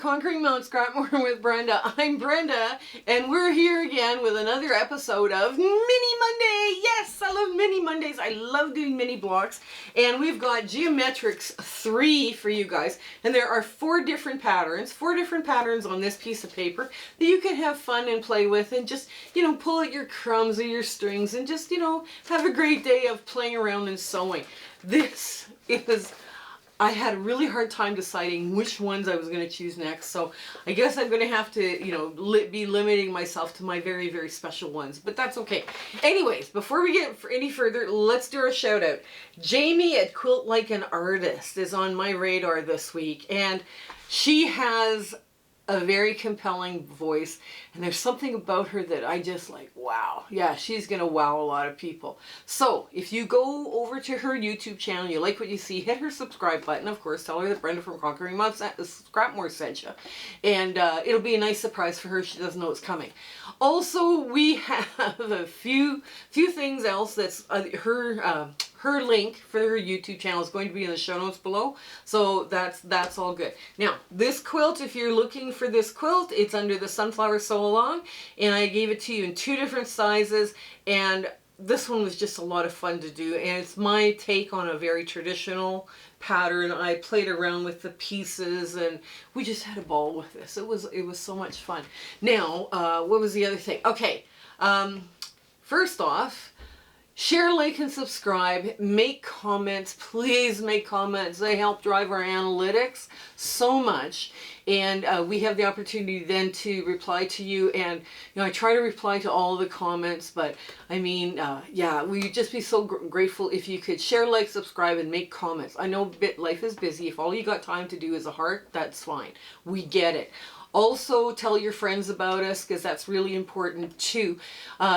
Conquering Mount Scrapmore with Brenda. I'm Brenda, and we're here again with another episode of Mini Monday. Yes, I love Mini Mondays. I love doing mini blocks. And we've got Geometrics 3 for you guys. And there are four different patterns on this piece of paper that you can have fun and play with and just, pull out your crumbs or your strings and just, have a great day of playing around and sewing. I had a really hard time deciding which ones I was going to choose next, so I guess I'm going to have to, be limiting myself to my very, very special ones, but that's okay. Anyways, before we get any further, let's do our shout out. Jamie at Quilt Like an Artist is on my radar this week, and she has a very compelling voice, and there's something about her that I just like, wow. Yeah, she's gonna wow a lot of people. So if you go over to her YouTube channel, you like what you see, hit her subscribe button. Of course, tell her that Brenda from Conquering Mount Scrapmore sent you, and it'll be a nice surprise for her. She doesn't know it's coming. Also, we have a few things else. That's her link for her YouTube channel is going to be in the show notes below. So that's all good. Now, this quilt, if you're looking for this quilt, it's under the Sunflower Sew Along, and I gave it to you in 2 different sizes, and this one was just a lot of fun to do, and it's my take on a very traditional pattern. I played around with the pieces, and we just had a ball with this. It was so much fun. Now, what was the other thing? Okay, first off, share, like, and subscribe. Make comments. Please make comments. They help drive our analytics so much. And we have the opportunity then to reply to you. And, I try to reply to all the comments. But, I mean, yeah, we'd just be so grateful if you could share, like, subscribe, and make comments. I know life is busy. If all you got time to do is a heart, that's fine. We get it. Also, tell your friends about us, because that's really important too.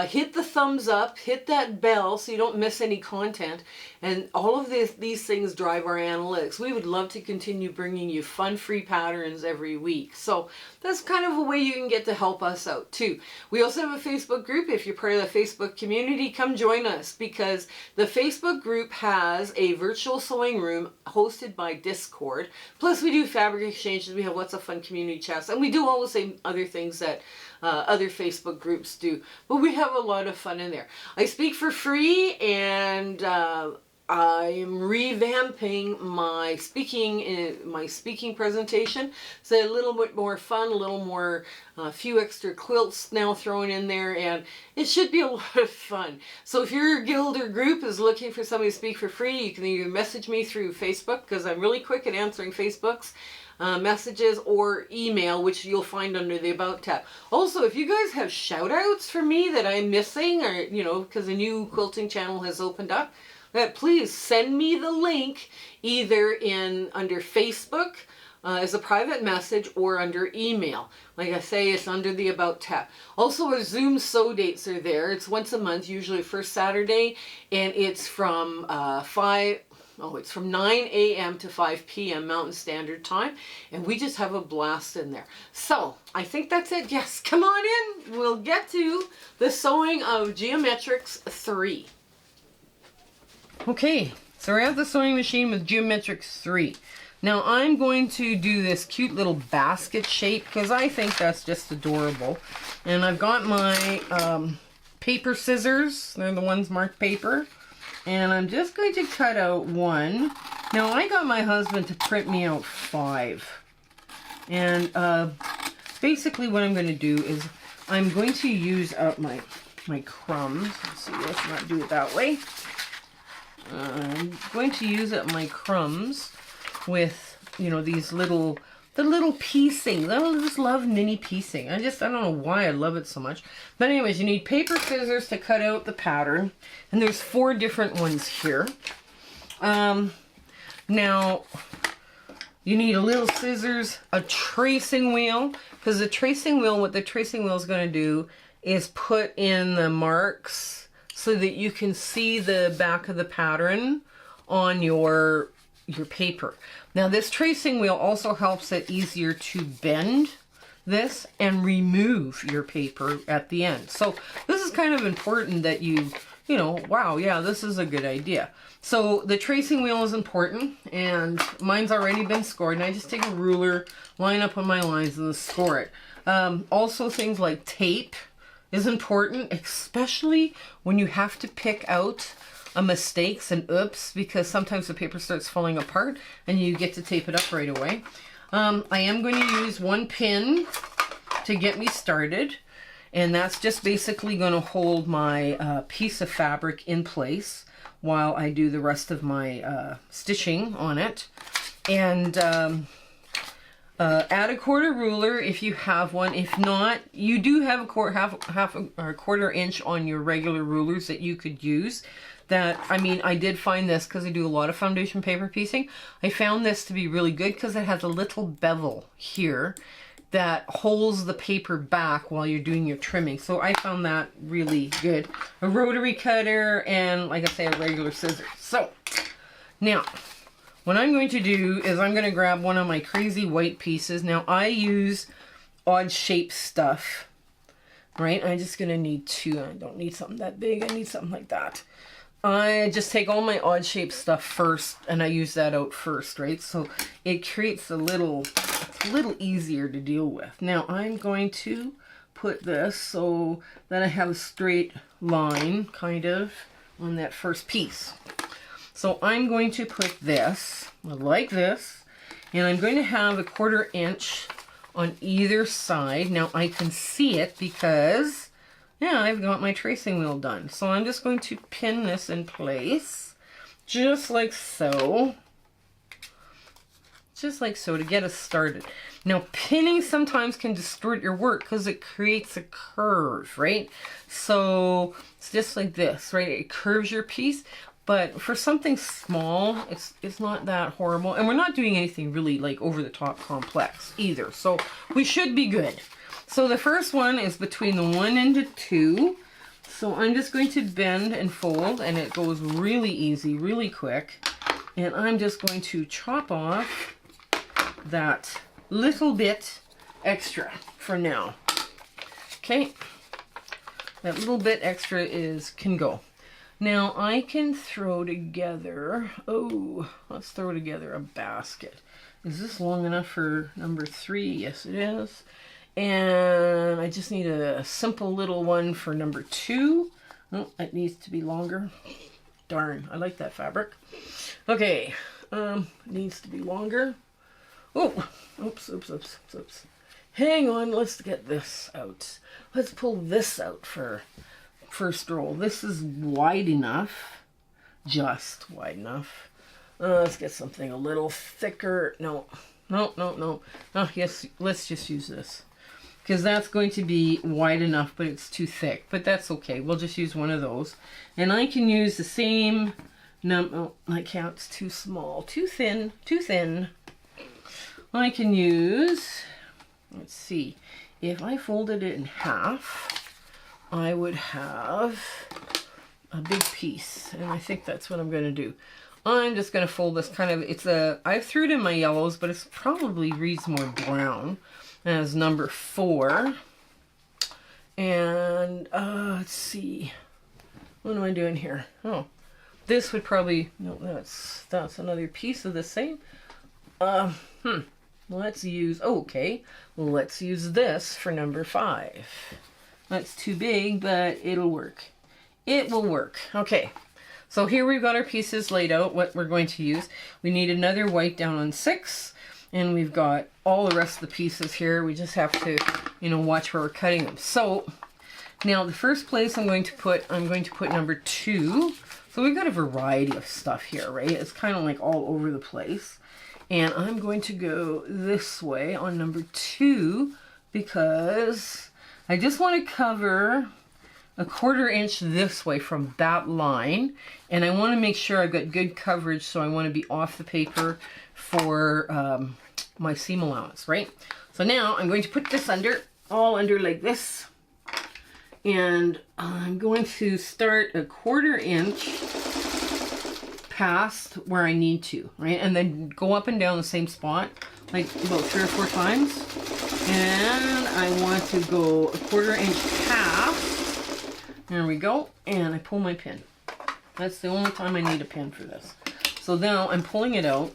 Hit the thumbs up, hit that bell so you don't miss any content, and all of these things drive our analytics. We would love to continue bringing you fun, free patterns every week. So that's kind of a way you can get to help us out too. We also have a Facebook group. If you're part of the Facebook community, come join us, because the Facebook group has a virtual sewing room hosted by Discord. Plus, we do fabric exchanges. We have lots of fun community chats, and we do all the same other things that other Facebook groups do, but we have a lot of fun in there. I speak for free, and I am revamping my speaking presentation. So a little bit more fun, a little more, a few extra quilts now thrown in there, and it should be a lot of fun. So if your guild or group is looking for somebody to speak for free, you can either message me through Facebook, because I'm really quick at answering Facebook's messages, or email, which you'll find under the About tab. Also, if you guys have shout outs for me that I'm missing, or, because a new quilting channel has opened up, please send me the link either under Facebook as a private message, or under email. Like I say, it's under the About tab. Also, our Zoom sew dates are there. It's once a month, usually first Saturday, and it's from 9 a.m. to 5 p.m. Mountain Standard Time, and we just have a blast in there. So, I think that's it. Yes, come on in. We'll get to the sewing of Geometrics 3. Okay, so we're at the sewing machine with Geometrics 3. Now, I'm going to do this cute little basket shape, because I think that's just adorable. And I've got my paper scissors. They're the ones marked paper. And I'm just going to cut out 1. Now, I got my husband to print me out 5. And basically what I'm going to do is I'm going to use up my crumbs. Let's see, let's not do it that way. I'm going to use up my crumbs with, these little piecing. I just love mini piecing. I don't know why I love it so much. But anyways, you need paper scissors to cut out the pattern. And there's 4 different ones here. Now, you need a little scissors, a tracing wheel. Because what the tracing wheel is going to do is put in the marks so that you can see the back of the pattern on your paper. Now, this tracing wheel also helps it easier to bend this and remove your paper at the end. So this is kind of important that you you know, wow, yeah, this is a good idea. So the tracing wheel is important, and mine's already been scored, and I just take a ruler, line up on my lines, and score it. Also, things like tape is important, especially when you have to pick out mistakes and oops, because sometimes the paper starts falling apart, and you get to tape it up right away. I am going to use one pin to get me started, and that's just basically going to hold my piece of fabric in place while I do the rest of my stitching on it. And add a quarter ruler if you have one. If not, you do have a quarter inch on your regular rulers that you could use. That, I mean, I did find this because I do a lot of foundation paper piecing. I found this to be really good because it has a little bevel here that holds the paper back while you're doing your trimming. So I found that really good. A rotary cutter and, like I say, a regular scissors. So now what I'm going to do is I'm going to grab one of my crazy white pieces. Now I use odd shape stuff, right? I'm just going to need two. I don't need something that big. I need something like that. I just take all my odd shaped stuff first, and I use that out first, right? So it creates a little easier to deal with. Now I'm going to put this so that I have a straight line, kind of, on that first piece. So I'm going to put this like this, and I'm going to have a quarter inch on either side. Now I can see it because, yeah, I've got my tracing wheel done. So I'm just going to pin this in place, just like so. Just like so, to get us started. Now, pinning sometimes can distort your work because it creates a curve, right? So it's just like this, right? It curves your piece. But for something small, it's not that horrible. And we're not doing anything really like over the top complex either. So we should be good. So the first one is between the 1 and the 2. So I'm just going to bend and fold, and it goes really easy, really quick. And I'm just going to chop off that little bit extra for now. Okay. That little bit extra can go. Now I can throw together, let's throw together a basket. Is this long enough for number 3? Yes, it is. And I just need a simple little one for number 2. Oh, it needs to be longer. Darn, I like that fabric. Okay, it needs to be longer. Oh, oops. Hang on, let's get this out. Let's pull this out for first roll. This is wide enough, just wide enough. Let's get something a little thicker. No. Oh, yes, let's just use this. Because that's going to be wide enough, but it's too thick. But that's okay. We'll just use one of those. And I can use the same number. Oh, my count's too small. Too thin. I can use, let's see, if I folded it in half, I would have a big piece. And I think that's what I'm going to do. I'm just going to fold this kind of, I threw it in my yellows, but it's probably reads more brown as number 4. And let's see, what am I doing here? Oh, this would probably, no, that's another piece of the same. Let's use, let's use this for number 5. That's too big, but it'll work. It will work. Okay, so here we've got our pieces laid out, what we're going to use. We need another white down on 6. And we've got all the rest of the pieces here. We just have to, watch where we're cutting them. So now the first place I'm going to put number 2. So we've got a variety of stuff here, right? It's kind of like all over the place. And I'm going to go this way on number 2 because I just want to cover a quarter inch this way from that line. And I want to make sure I've got good coverage, so I want to be off the paper for my seam allowance, right? So now I'm going to put this all under like this. And I'm going to start a quarter inch past where I need to, right? And then go up and down the same spot, like about 3 or 4 times. And I want to go a quarter inch past There we go. And I pull my pin. That's the only time I need a pin for this. So now I'm pulling it out.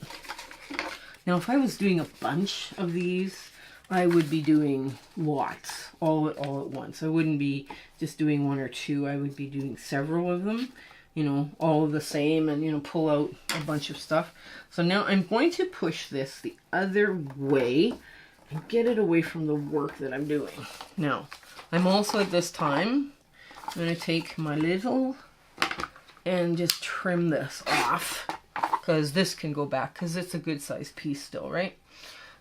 Now if I was doing a bunch of these, I would be doing lots, all at once. I wouldn't be just doing one or two. I would be doing several of them, you know, all of the same, and, you know, pull out a bunch of stuff. So now I'm going to push this the other way and get it away from the work that I'm doing. Now, I'm also at this time going to take my little and just trim this off, because this can go back, because it's a good size piece still, right?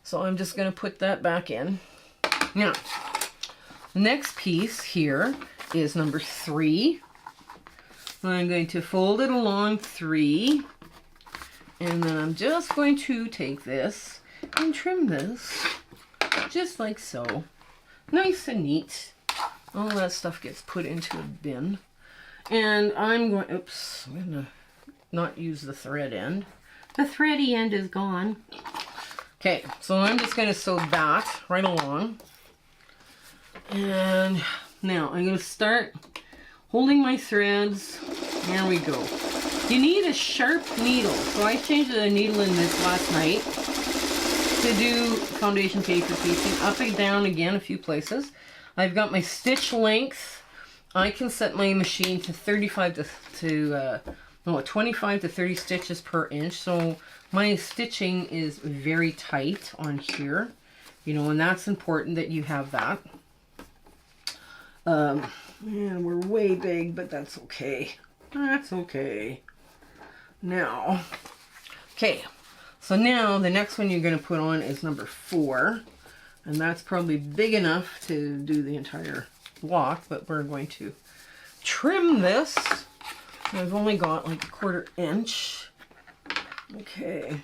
So I'm just going to put that back in. Now, the next piece here is number 3. I'm going to fold it along 3, and then I'm just going to take this and trim this just like so. Nice and neat. All that stuff gets put into a bin. And I'm going, oops, I'm going to not use the thread end. The thready end is gone. Okay, so I'm just going to sew that right along. And now I'm going to start holding my threads. There we go. You need a sharp needle. So I changed the needle in this last night to do foundation paper piecing. Up and down again a few places. I've got my stitch length. I can set my machine to 25 to 25 to 30 stitches per inch. So my stitching is very tight on here, you know, and that's important that you have that. And we're way big, but that's okay. That's okay. Now, okay, so now the next one you're going to put on is number 4. And that's probably big enough to do the entire block, but we're going to trim this. I've only got like a 1/4 inch. Okay,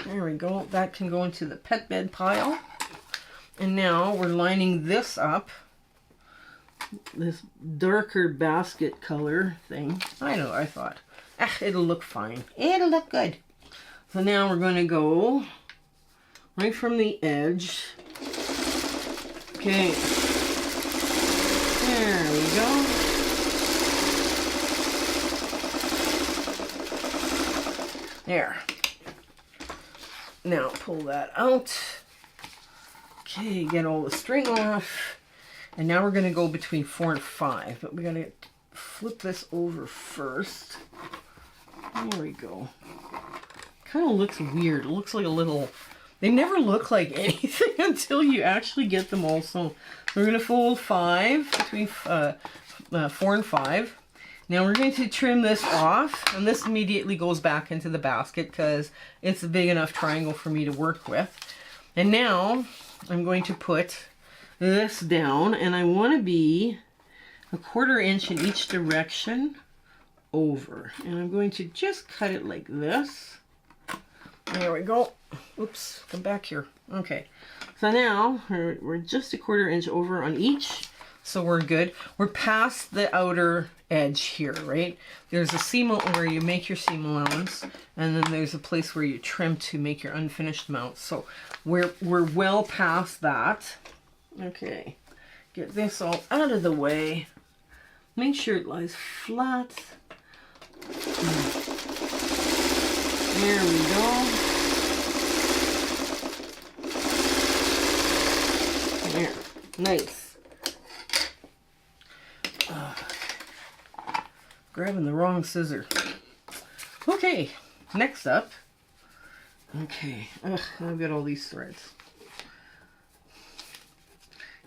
there we go. That can go into the pet bed pile. And now we're lining this up. This darker basket color thing. I know, I thought, it'll look fine. It'll look good. So now we're going to go right from the edge. Okay. There we go. There. Now pull that out. Okay, get all the string off. And now we're going to go between 4 and 5. But we're going to flip this over first. There we go. Kind of looks weird. It looks like a little... They never look like anything until you actually get them all sewn. So we're going to fold 5 between 4 and 5. Now we're going to trim this off, and this immediately goes back into the basket because it's a big enough triangle for me to work with. And now I'm going to put this down, and I want to be a 1/4 inch in each direction over. And I'm going to just cut it like this. There we go. Oops, come back here. Okay, so now we're just a 1/4 inch over on each, so we're good. We're past the outer edge here, right? There's a seam where you make your seam allowance, and then there's a place where you trim to make your unfinished mount. So we're well past that. Okay, get this all out of the way. Make sure it lies flat. There we go. There, nice. Grabbing the wrong scissor. Okay, next up. Okay, I've got all these threads.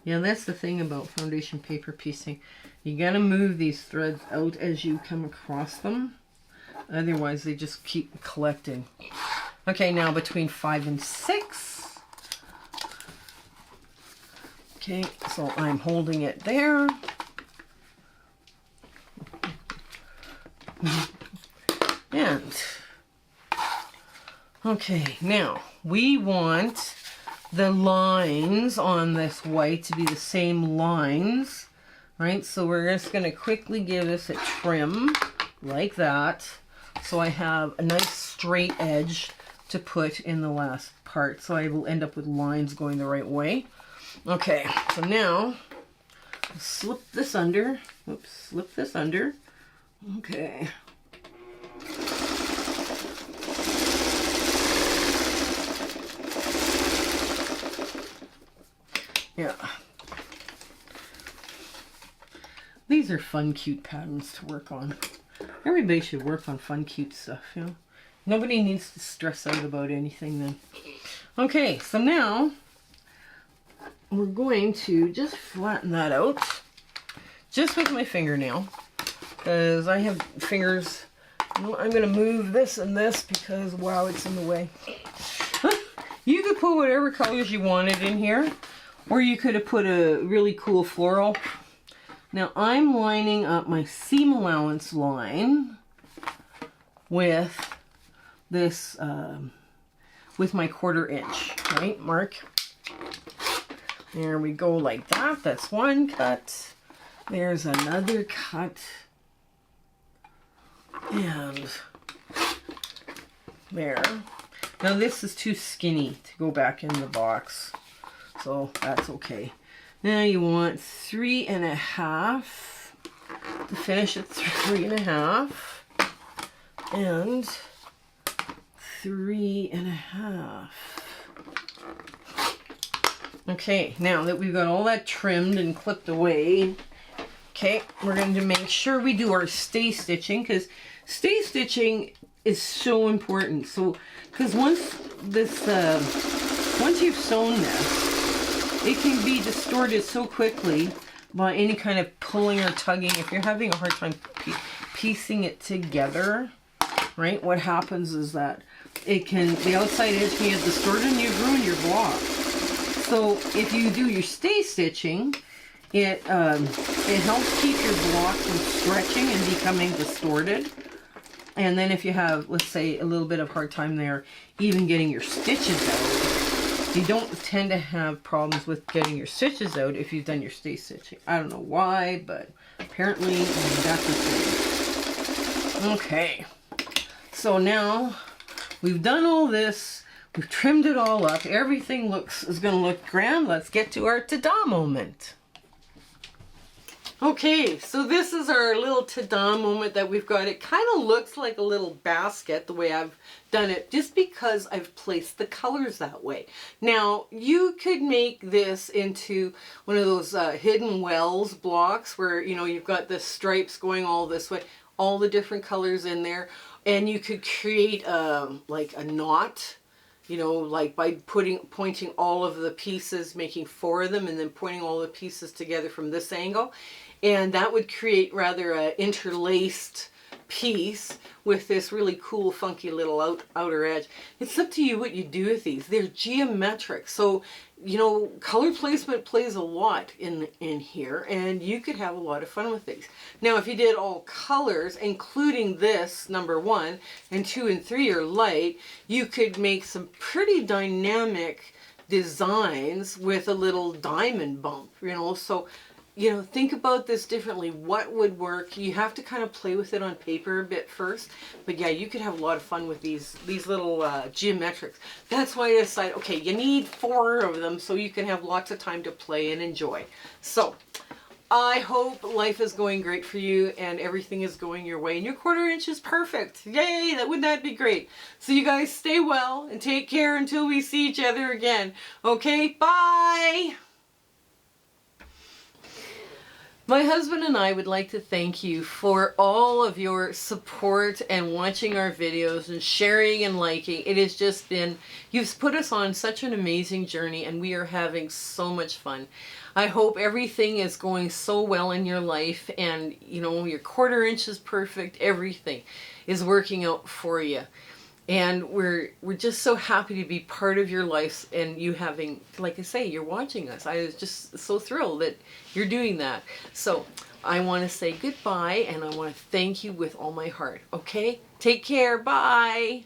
Yeah, that's the thing about foundation paper piecing. You gotta move these threads out as you come across them. Otherwise, they just keep collecting. Okay, now between 5 and 6. Okay, so I'm holding it there. And, okay, now we want the lines on this white to be the same lines, right? So we're just going to quickly give this a trim like that. So I have a nice straight edge to put in the last part. So I will end up with lines going the right way. Okay, so now slip this under Oops, slip this under. Okay. Yeah. These are fun, cute patterns to work on. Everybody should work on fun, cute stuff, you know? Nobody needs to stress out about anything then. Okay, so now we're going to just flatten that out just with my fingernail, because I have fingers. I'm going to move this and this because, wow, it's in the way. You could put whatever colors you wanted in here, or you could have put a really cool floral. Now I'm lining up my seam allowance line with this, with my 1/4 inch, right, mark. There we go, like that. That's one cut. There's another cut. And there. Now this is too skinny to go back in the box, so that's okay. Now you want 3 1/2 to finish at 3 1/2 and 3 1/2. Okay, now that we've got all that trimmed and clipped away, okay, we're going to make sure we do our stay stitching, because stay stitching is so important. So, because once you've sewn this, it can be distorted so quickly by any kind of pulling or tugging. If you're having a hard time piecing it together, right, what happens is that the outside edge can get distorted and you've ruined your block. So if you do your stay stitching, it helps keep your block from stretching and becoming distorted. And then if you have, let's say, a little bit of hard time there, even getting your stitches out, you don't tend to have problems with getting your stitches out if you've done your stay stitching. I don't know why, but apparently that's the thing. Okay, so now we've done all this. We've trimmed it all up. Everything is going to look grand. Let's get to our ta-da moment. Okay, so this is our little ta-da moment that we've got. It kind of looks like a little basket the way I've done it, just because I've placed the colors that way. Now, you could make this into one of those hidden wells blocks where, you know, you've got the stripes going all this way, all the different colors in there, and you could create like a knot, you know, like by pointing all of the pieces, making 4 of them, and then pointing all the pieces together from this angle. And that would create rather an interlaced piece with this really cool, funky little outer edge. It's up to you what you do with these. They're geometric. So, you know, color placement plays a lot in here, and you could have a lot of fun with these. Now, if you did all colors, including this, number 1, and 2 and 3 are light, you could make some pretty dynamic designs with a little diamond bump, you know. So, you know, think about this differently. What would work? You have to kind of play with it on paper a bit first. But yeah, you could have a lot of fun with these little geometrics. That's why I decided, okay, you need 4 of them so you can have lots of time to play and enjoy. So, I hope life is going great for you and everything is going your way. And your 1/4 inch is perfect. Yay, wouldn't that be great? So you guys stay well and take care until we see each other again. Okay, bye! My husband and I would like to thank you for all of your support and watching our videos and sharing and liking. It has just been, you've put us on such an amazing journey and we are having so much fun. I hope everything is going so well in your life and, you know, your 1/4 inch is perfect. Everything is working out for you. And we're just so happy to be part of your life and you having, like I say, you're watching us. I was just so thrilled that you're doing that. So I want to say goodbye and I want to thank you with all my heart. Okay? Take care. Bye.